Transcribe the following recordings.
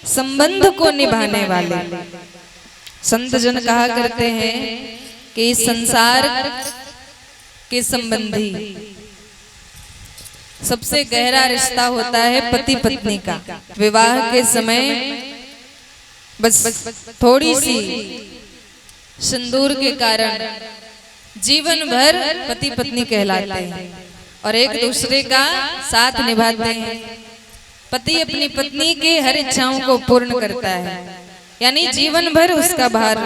संबंध को निभाने वाले संत जन कहा करते हैं कि इस संसार के संबंधी सबसे गहरा रिश्ता होता है पति पत्नी का। विवाह के समय बस थोड़ी सी सिंदूर के कारण जीवन भर पति पत्नी कहलाते हैं और एक दूसरे का साथ निभाते हैं। पति अपनी पत्नी के हर इच्छाओं को पूर्ण करता है, यानी जीवन भर उसका भार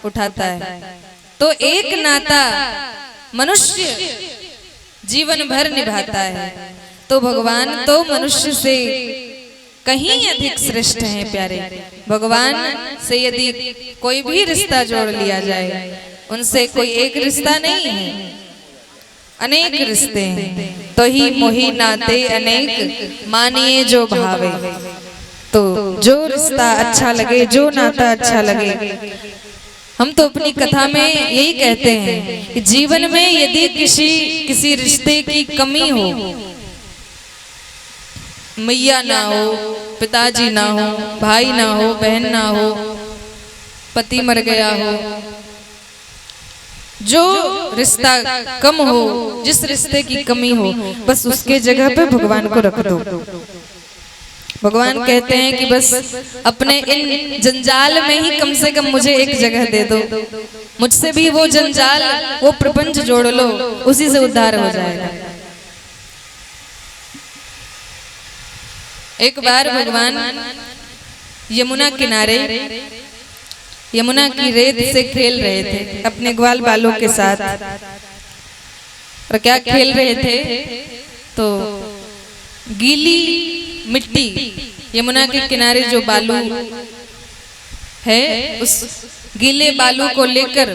उठाता है। तो एक नाता मनुष्य जीवन भर निभाता है, तो भगवान तो मनुष्य से कहीं अधिक श्रेष्ठ हैं प्यारे। भगवान से यदि कोई भी रिश्ता जोड़ लिया जाए, उनसे कोई एक रिश्ता नहीं है, अनेक रिश्ते हैं। तो ही मोही नाते अनेक मानिए जो भावे। तो जो रिश्ता अच्छा लगे, जो नाता अच्छा लगे, हम तो अपनी कथा में यही कहते हैं कि जीवन में यदि किसी रिश्ते की कमी हो, मैया ना हो, पिताजी ना हो, भाई ना हो, बहन ना हो, पति मर गया हो, जो रिश्ता कम हो, जिस रिश्ते की कमी हो, बस उसके जगह पे भगवान को रख दो। भगवान कहते हैं कि बस अपने इन जंजाल में ही कम से कम मुझे एक जगह दे दो, मुझसे भी वो जंजाल, वो प्रपंच जोड़ लो, उसी से उद्धार हो जाएगा। एक बार भगवान यमुना किनारे यमुना की रेत से खेल रहे थे अपने ग्वाल बालों के साथ। और क्या खेल रहे थे, तो गीली मिट्टी, यमुना के किनारे जो बालू है, उस गीले बालू को लेकर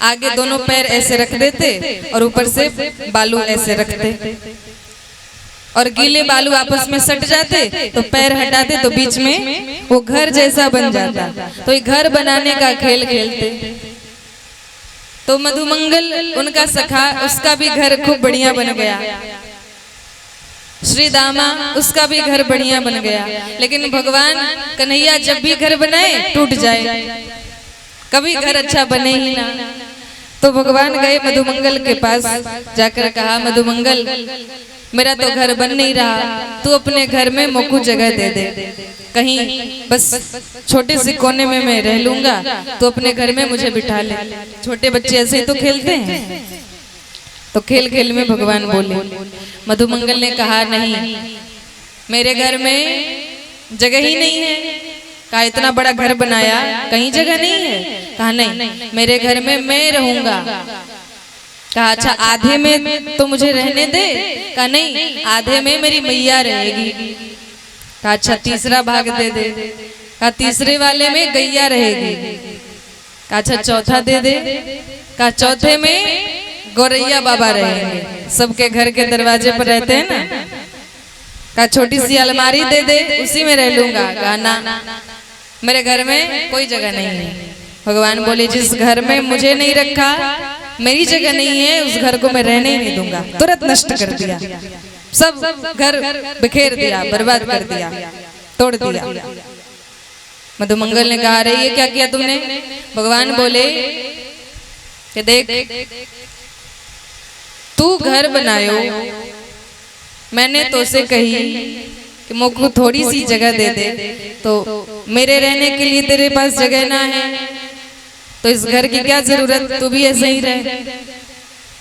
आगे दोनों पैर ऐसे रख देते और ऊपर से बालू ऐसे रखते, और गीले बालू आपस में सट जाते तो पैर हटाते तो बीच में वो घर जैसा बन जाता। तो ये घर बनाने का खेल खेलते। तो मधुमंगल उनका सखा, उसका भी घर खूब बढ़िया बन गया। श्री दामा, उसका भी घर बढ़िया बन गया। लेकिन भगवान कन्हैया जब भी घर बनाए टूट जाए, कभी घर अच्छा बने ही ना। तो भगवान गए मधुमंगल के पास, जाकर कहा, मधुमंगल मेरा तो घर बन नहीं रहा, तू अपने घर में मोकू जगह दे दे, कहीं बस छोटे से कोने में मैं रह लूंगा, तो अपने घर में मुझे बिठा ले। छोटे बच्चे ऐसे ही तो खेलते हैं। तो खेल खेल में भगवान बोले। मधुमंगल ने कहा, नहीं, मेरे घर में जगह ही नहीं है। कहा, इतना बड़ा घर बनाया, कहीं जगह नहीं है? कहा, नहीं, मेरे घर में मैं रहूंगा। कहा, अच्छा आधे में तो मुझे रहने दे। कहा, नहीं, आधे में मेरी मैया रहेगी। कहा, अच्छा तीसरा भाग दे दे। कहा, तीसरे वाले में गैया रहेगी। कहा, अच्छा चौथा दे दे। कहा, चौथे में गौरैया बाबा रहेंगे, सबके घर के दरवाजे पर रहते हैं ना। कहा, छोटी सी अलमारी दे दे, उसी में रह लूंगा। कहा, ना, मेरे घर में कोई जगह नहीं है। भगवान बोले, जिस घर में मुझे नहीं रखा, मेरी जगह नहीं है, उस घर को मैं रहने ही नहीं दूंगा। तुरंत नष्ट कर दिया, सब घर बिखेर दिया, बर्बाद कर दिया, तोड़ दिया। मधुमंगल ने कहा, अरे ये क्या किया तुमने? भगवान बोले कि देख, तू घर बनायो, मैंने तो उसे कही कि मुझको थोड़ी सी जगह दे दे, तो मेरे रहने के लिए तेरे पास जगह ना है, तो इस घर की क्या जरूरत, तू भी ऐसे ही रह।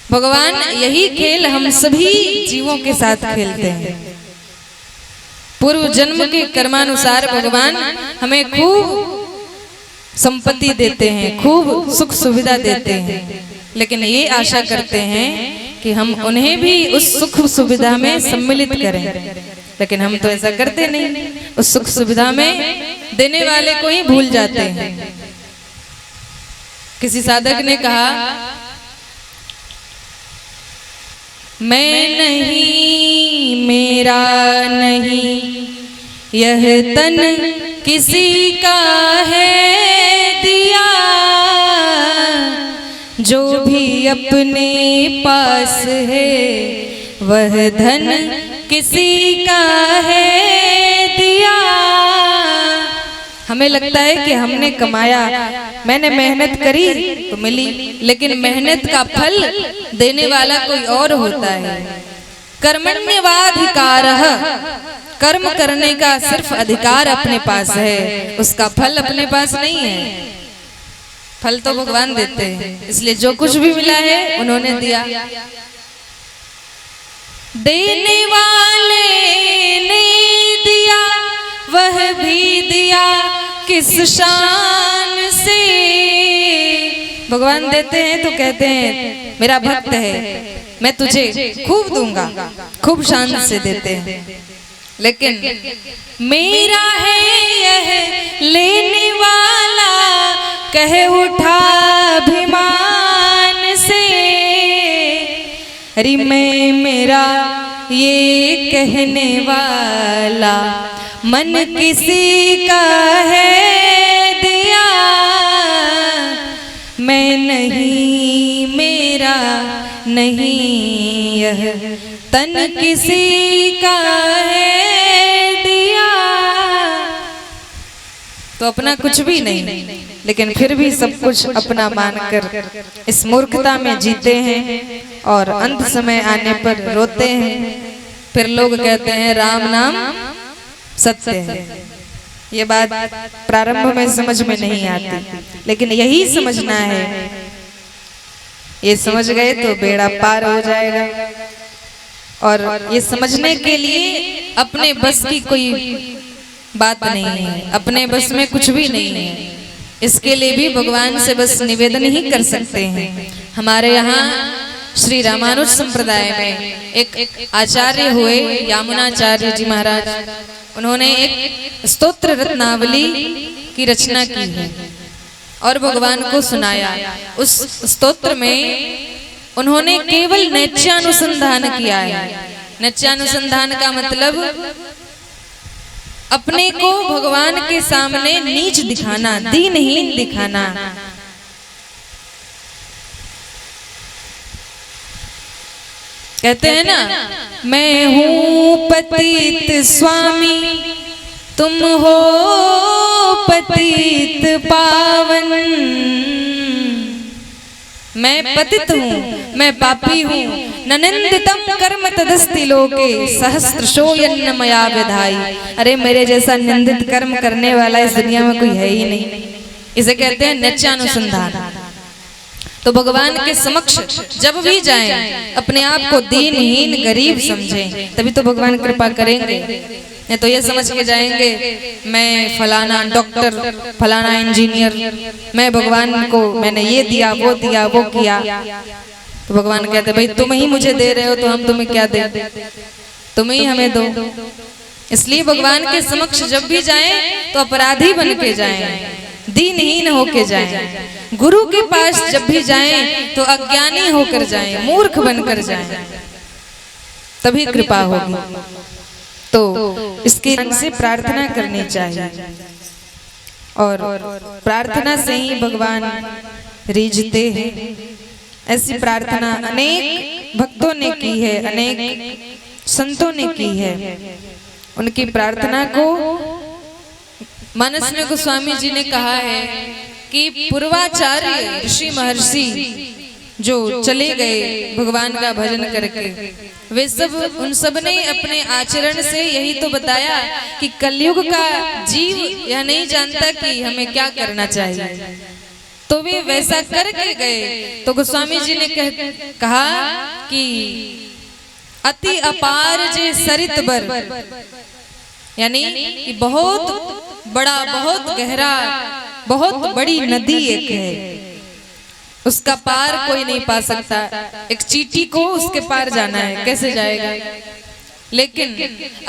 भगवान यही खेल हम सभी जीवों के साथ खेलते हैं। पूर्व जन्म के कर्मानुसार भगवान हमें खूब संपत्ति देते हैं, खूब सुख सुविधा देते हैं, लेकिन ये आशा करते हैं कि हम उन्हें भी उस सुख सुविधा में सम्मिलित करें। लेकिन हम तो ऐसा करते नहीं, उस सुख सुविधा में देने वाले को ही भूल जाते हैं। किसी साधक ने कहा, मैं नहीं, मेरा नहीं, यह तन किसी का है दिया, जो भी अपने पास है वह धन किसी का है दिया। हमें लगता है कि हमने कमाया, मैंने मेहनत करी तो मिली, लेकिन मेहनत का फल देने वाला कोई और होता है। कर्मण्यवाधिकारः, कर्म करने का सिर्फ अधिकार अपने पास है, उसका फल अपने पास नहीं है। फल तो भगवान देते हैं, इसलिए जो कुछ भी मिला है उन्होंने दिया। देने वाले ने दिया, वह भी दिया किस शान से। भगवान देते हैं तो कहते हैं मेरा भक्त है, मैं तुझे खूब दूंगा, खूब शान से देते हैं। लेकिन मेरा है यह लेने वाला, कह उठा अभिमान से। अरे मैं मेरा ये कहने वाला, मन किसी का है दिया, मैं नहीं मेरा नहीं, यह तन किसी का है दिया। तो अपना कुछ भी नहीं, लेकिन फिर भी सब कुछ अपना मानकर इस मूर्खता में जीते हैं और अंत समय आने पर रोते हैं। फिर लोग कहते हैं राम नाम सत्य है। ये बात प्रारंभ में समझ में नहीं आती, लेकिन यही समझना है। ये समझ गए तो बेड़ा पार हो जाएगा। और ये समझने के लिए अपने बस की कोई बात नहीं है, अपने बस में कुछ भी नहीं है। इसके लिए भी भगवान से बस निवेदन ही कर सकते हैं। हमारे यहाँ श्री रामानुज संप्रदाय में एक आचार्य हुए यामुनाचार्य जी महाराज, उन्होंने एक स्तोत्र रत्नावली की रचना की है और भगवान को सुनाया। उस स्तोत्र में उन्होंने केवल नैत्यानुसंधान किया है। नैत्यानुसंधान का मतलब अपने को भगवान के सामने नीच दिखाना, दीनहीन दिखाना। कहते हैं ना, मैं हूँ पतित स्वामी, तुम हो पतित पावन। मैं पतित हूँ, मैं पापी हूँ, ननिंदितम कर्म तदस्ति लोके सहस्त्रशो यन्न मया विधाई। अरे मेरे जैसा निंदित कर्म करने वाला इस दुनिया में कोई है ही नहीं। इसे कहते हैं नैत्यानुसंधान। तो भगवान के समक्ष जब भी जाएं, अपने आप को दीनहीन गरीब समझें, तभी तो भगवान कृपा करेंगे। नहीं तो ये समझ के जाएंगे मैं फलाना डॉक्टर, फलाना इंजीनियर, मैं भगवान को मैंने ये दिया वो दिया वो किया। तो भगवान कहते भाई तुम ही मुझे दे रहे हो तो हम तुम्हें क्या दें, तुम ही हमें दो। इसलिए भगवान के समक्ष जब भी जाएं तो अपराधी बन के जाएं, दीनहीन होके जाएं। गुरु के पास जब भी जाएं तो अज्ञानी होकर जाएं, मूर्ख बनकर जाएं, तभी कृपा होगी। तो इसके से प्रार्थना करनी चाहिए और प्रार्थना से ही भगवान रीझते हैं। ऐसी प्रार्थना अनेक भक्तों ने की है, अनेक संतों ने की है। उनकी प्रार्थना को मानस में गोस्वामी जी ने कहा है कि पूर्वाचार्य ऋषि महर्षि जो चले गए भगवान का भजन करके, वे सब उन सब ने अपने आचरण से यही तो बताया कि कलयुग का जीव यह नहीं जानता कि हमें क्या करना चाहिए, तो वे वैसा करके गए। तो गोस्वामी जी ने कहा कि अति अपार जे सरित बर, यानी कि बहुत बड़ा, बहुत गहरा, बहुत बड़ी नदी एक है, उसका पार कोई नहीं पा सकता। एक चींटी को उसके पार जाना है, कैसे जाएगा? लेकिन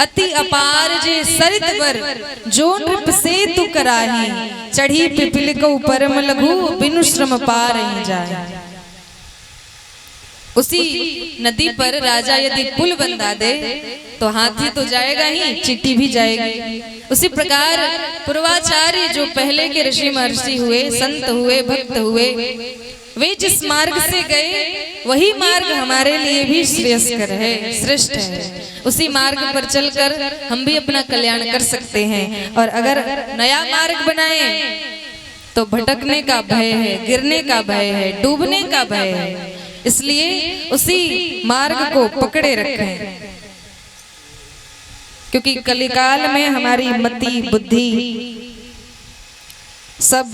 अति अपार जे सरित बर, जो नृप से तू कराही, चढ़ी पिपिल को परम लघु, बिनु श्रम पार ही जाए। उसी नदी पर राजा यदि पुल बंधा दे तो हाथी तो जाएगा ही, चींटी भी जाएगी। उसी प्रकार पूर्वाचार्य जो पहले के ऋषि महर्षि हुए, संत हुए, भक्त हुए, वे जिस मार्ग से गए वही मार्ग हमारे लिए भी श्रेयस्कर है, श्रेष्ठ है। उसी मार्ग पर चलकर हम भी अपना कल्याण कर सकते हैं। और अगर नया मार्ग बनाए तो भटकने का भय है, गिरने का भय है, डूबने का भय है। इसलिए उसी मार्ग को पकड़े रखें, क्योंकि कलिकाल में हमारी मति बुद्धि सब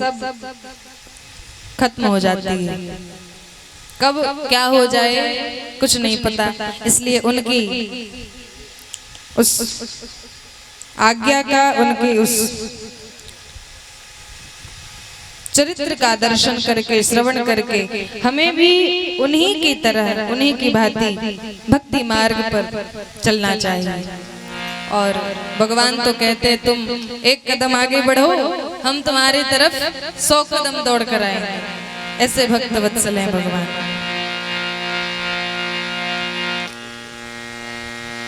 खत्म हो जाती है। कब क्या हो जाए कुछ नहीं पता। इसलिए उनकी उस आज्ञा का, उनकी उस चरित्र का दर्शन करके, श्रवण करके हमें भी उन्हीं की तरह, उन्हीं की भांति भक्ति मार्ग पर चलना चाहिए। और भगवान तो कहते तुम एक कदम आगे बढ़ो, हम तुम्हारी तरफ 100 कदम दौड़ कर आएंगे। ऐसे भक्त वत्सल हैं भगवान।